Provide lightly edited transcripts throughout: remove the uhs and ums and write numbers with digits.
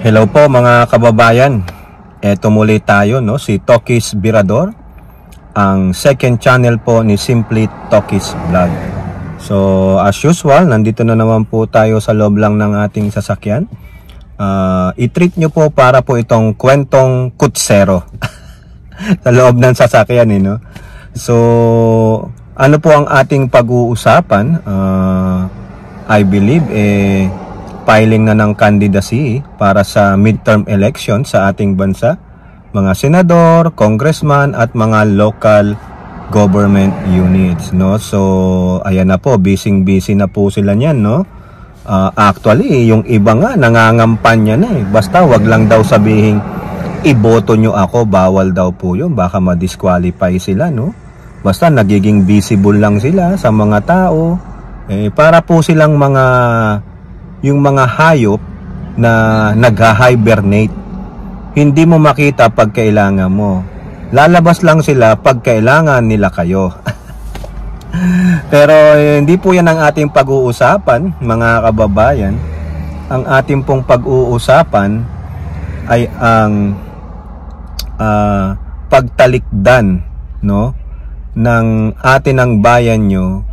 Hello po mga kababayan. Eto muli tayo, no, si Tokis Birador, ang second channel po ni Simply Tokis Vlog. So as usual, nandito na naman po tayo sa loob lang ng ating sasakyan. I-treat nyo po para po itong kwentong kutsero sa loob ng sasakyan, no? So ano po ang ating pag-uusapan? I believe filing na ng candidacy para sa midterm election sa ating bansa, mga senador, congressman at mga local government units, no? So ayan na po, busy na po sila niyan, no? Actually yung iba nga nangangampanya na basta wag lang daw sabihin iboto nyo ako, bawal daw po yun, baka ma-disqualify sila, no? Basta nagiging visible lang sila sa mga tao, para po silang yung mga hayop na nag-hibernate. Hindi mo makita pag kailangan mo. Lalabas lang sila pag kailangan nila kayo. Pero hindi po yan ang ating pag-uusapan, mga kababayan. Ang ating pong pag-uusapan ay ang pagtalikdan, no, ng atin ang bayan nyo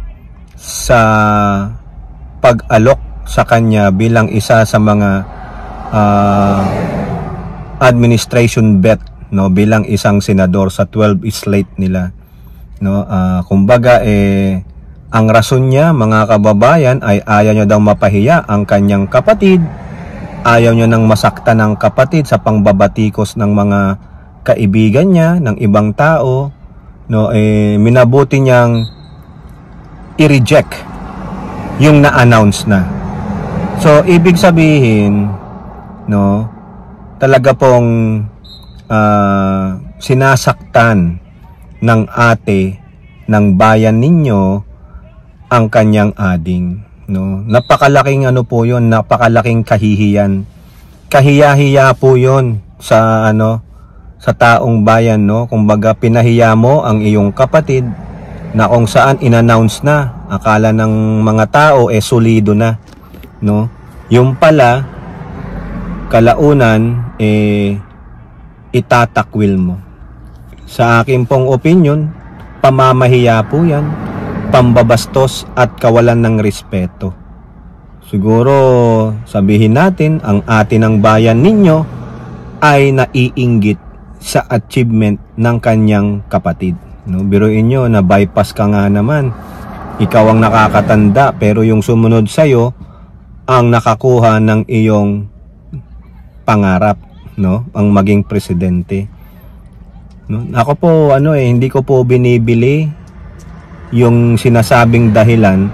sa pag-alok sa kanya bilang isa sa mga administration bet, no, bilang isang senador sa 12 slate nila, no. Kumbaga ang rason niya, mga kababayan, ay ayaw niya daw mapahiya ang kanyang kapatid, ayaw niya nang masaktan ng kapatid sa pangbabatikos ng mga kaibigan niya, ng ibang tao, no. Minabuti niyang i-reject yung na-announce na. So ibig sabihin, no, talaga pong sinasaktan ng ate ng bayan ninyo ang kanyang ading, no. Napakalaking ano po 'yon, napakalaking kahihiyan. Kahiya-hiya po 'yon sa sa taong bayan, no. Kumbaga pinahiya mo ang iyong kapatid na kung saan inannounce na, akala ng mga tao solido na, no. Yung pala kalaunan itatakwil mo. Sa akin pong opinion, pamamahiya po yan, pambabastos at kawalan ng respeto. Siguro sabihin natin ang atin ng bayan ninyo ay naiinggit sa achievement ng kanyang kapatid, no. Biruin nyo na bypass ka nga naman, ikaw ang nakakatanda pero yung sumunod sa'yo ang nakakuha ng iyong pangarap, no, ang maging presidente, no. Ako po hindi ko po binibili yung sinasabing dahilan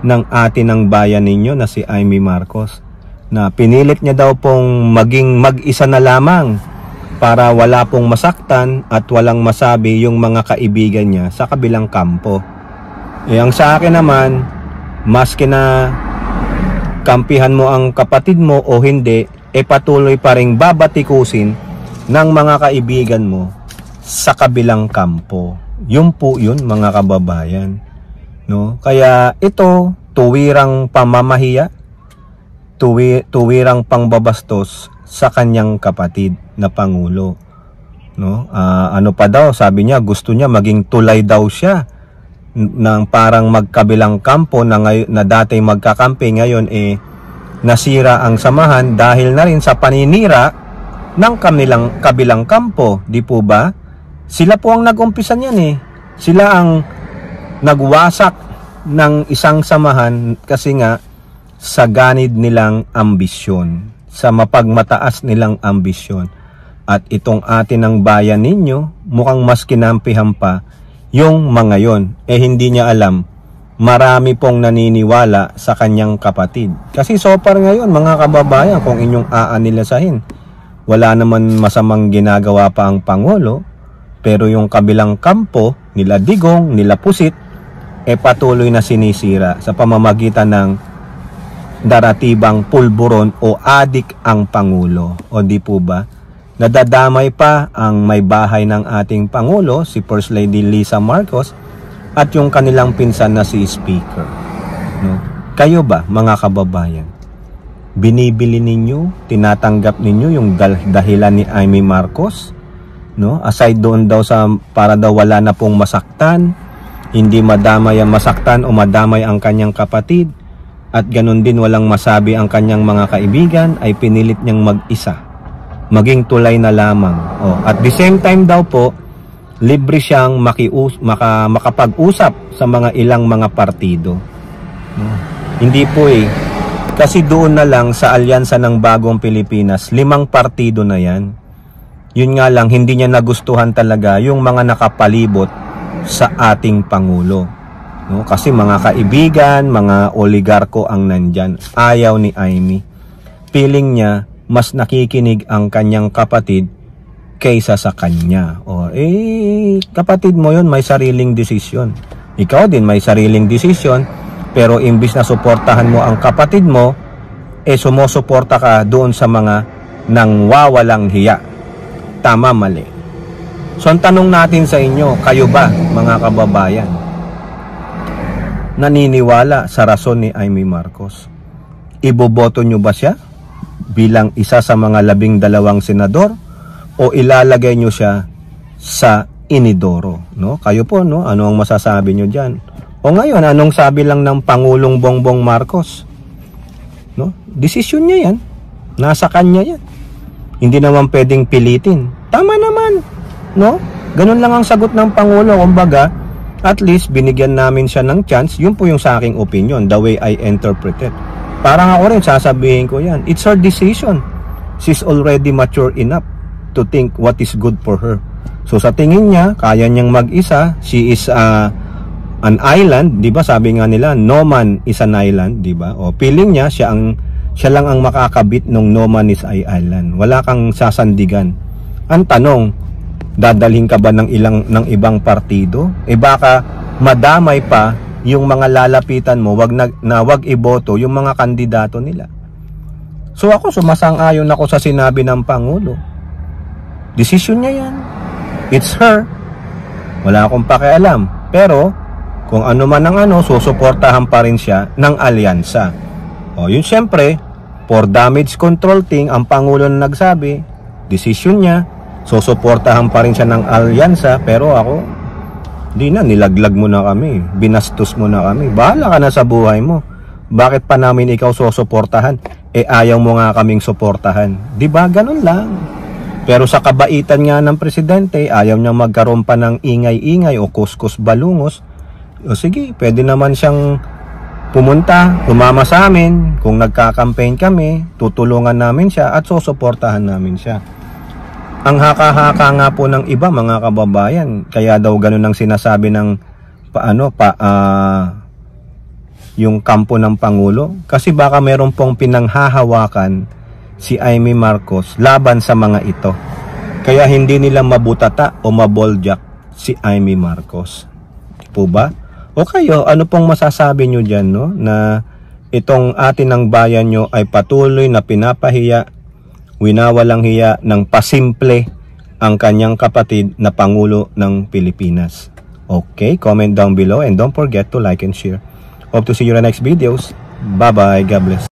ng atin ng bayan ninyo na si Amy Marcos, na pinilit niya daw pong maging mag-isa na lamang para wala pong masaktan at walang masabi yung mga kaibigan niya sa kabilang kampo. Ang sa akin naman, maski na kampihan mo ang kapatid mo o hindi, patuloy pa ring babatikusin ng mga kaibigan mo sa kabilang kampo. Yun po yun, mga kababayan, no. Kaya ito tuwirang pamamahiya, tuwirang pangbabastos sa kanyang kapatid na pangulo, no. Ano pa daw, sabi niya gusto niya maging tulay daw siya ng parang magkabilang kampo na dati magkakampi, ngayon nasira ang samahan dahil na rin sa paninira ng kabilang kampo, di po ba? Sila po ang nag-umpisa niyan, sila ang nagwasak ng isang samahan kasi nga sa ganid nilang ambisyon, sa mapagmataas nilang ambisyon. At itong atin ng bayan ninyo, mukhang mas kinampihan pa yung mga yon. Hindi niya alam, marami pong naniniwala sa kanyang kapatid. Kasi so far ngayon, mga kababayan, kung inyong aanilasahin, wala naman masamang ginagawa pa ang Pangulo, pero yung kabilang kampo, nila Digong, nila Pusit, patuloy na sinisira sa pamamagitan ng daratibang pulburon o adik ang Pangulo. O di po ba? Nadadamay pa ang may bahay ng ating Pangulo, si First Lady Lisa Marcos, at yung kanilang pinsan na si Speaker, no. Kayo ba, mga kababayan? binibili ninyo, tinatanggap ninyo yung dahilan ni Amy Marcos, no? Aside doon daw sa para daw wala na pong masaktan, hindi madamay ang masaktan o madamay ang kanyang kapatid, at ganun din walang masabi ang kanyang mga kaibigan, ay pinilit niyang mag-isa, maging tulay na lamang. At the same time daw po, libre siyang makapag-usap sa mga ilang mga partido. Hindi po kasi doon na lang sa alyansa ng Bagong Pilipinas, 5 partido na yan. Yun nga lang, hindi niya nagustuhan talaga yung mga nakapalibot sa ating Pangulo. Kasi mga kaibigan, mga oligarko ang nandyan. Ayaw ni Amy. Feeling niya, mas nakikinig ang kanyang kapatid kaysa sa kanya. Kapatid mo yun, may sariling desisyon. Ikaw din may sariling desisyon, pero imbis na suportahan mo ang kapatid mo, sumusuporta ka doon sa mga nangwawalang hiya. Tama, mali. So ang tanong natin sa inyo, kayo ba mga kababayan, naniniwala sa rason ni Amy Marcos? Iboboto nyo ba siya bilang isa sa mga 12 senador o ilalagay nyo siya sa inidoro? Kayo po, ano ang masasabi nyo dyan? O ngayon, anong sabi lang ng Pangulong Bongbong Marcos? Desisyon niya yan. Nasa kanya yan. Hindi naman pwedeng pilitin. Tama naman. Ganun lang ang sagot ng Pangulo. Kumbaga, at least binigyan namin siya ng chance. Yun po yung sa aking opinion, the way I interpret it. Parang ako rin, sasabihin ko yan. It's her decision. She's already mature enough to think what is good for her. So sa tingin niya, kaya niyang mag-isa. She is an island, 'di ba? Sabi nga nila, no man is an island, 'di ba? O feeling niya siya lang ang makakabit ng no man is an island. Wala kang sasandigan. Ang tanong, dadalhin ka ba ng ibang partido? Baka madamay pa yung mga lalapitan mo, wag iboto yung mga kandidato nila. So ako sumasang-ayon ako sa sinabi ng Pangulo. Desisyon niya yan. It's her. Wala akong pakialam. Pero kung ano man ang susuportahan pa rin siya ng alyansa. Yun syempre, for damage control thing, ang Pangulo na nagsabi, desisyon niya, susuportahan pa rin siya ng alyansa, pero ako, nilaglag mo na kami, binastos mo na kami, bahala ka na sa buhay mo. Bakit pa namin ikaw susuportahan? Ayaw mo nga kaming suportahan. Diba? Ganun lang. Pero sa kabaitan nga ng presidente, ayaw niya magkaroon pa ng ingay-ingay o kuskus balungos. Sige, pwede naman siyang tumama sa amin. Kung nagka-campaign kami, tutulungan namin siya at susuportahan namin siya. Ang haka-haka nga po ng iba, mga kababayan, kaya daw ganun ang sinasabi ng yung kampo ng Pangulo. Kasi baka meron pong pinanghahawakan si Amy Marcos laban sa mga ito. Kaya hindi nila mabutata o maboljak si Amy Marcos. Po ba? O kayo, ano pong masasabi nyo dyan, na itong atin ng bayan nyo ay patuloy na pinapahiya, winawalang hiya ng pasimple ang kanyang kapatid na Pangulo ng Pilipinas? Okay, comment down below and don't forget to like and share. Hope to see you in the next videos. Bye-bye. God bless.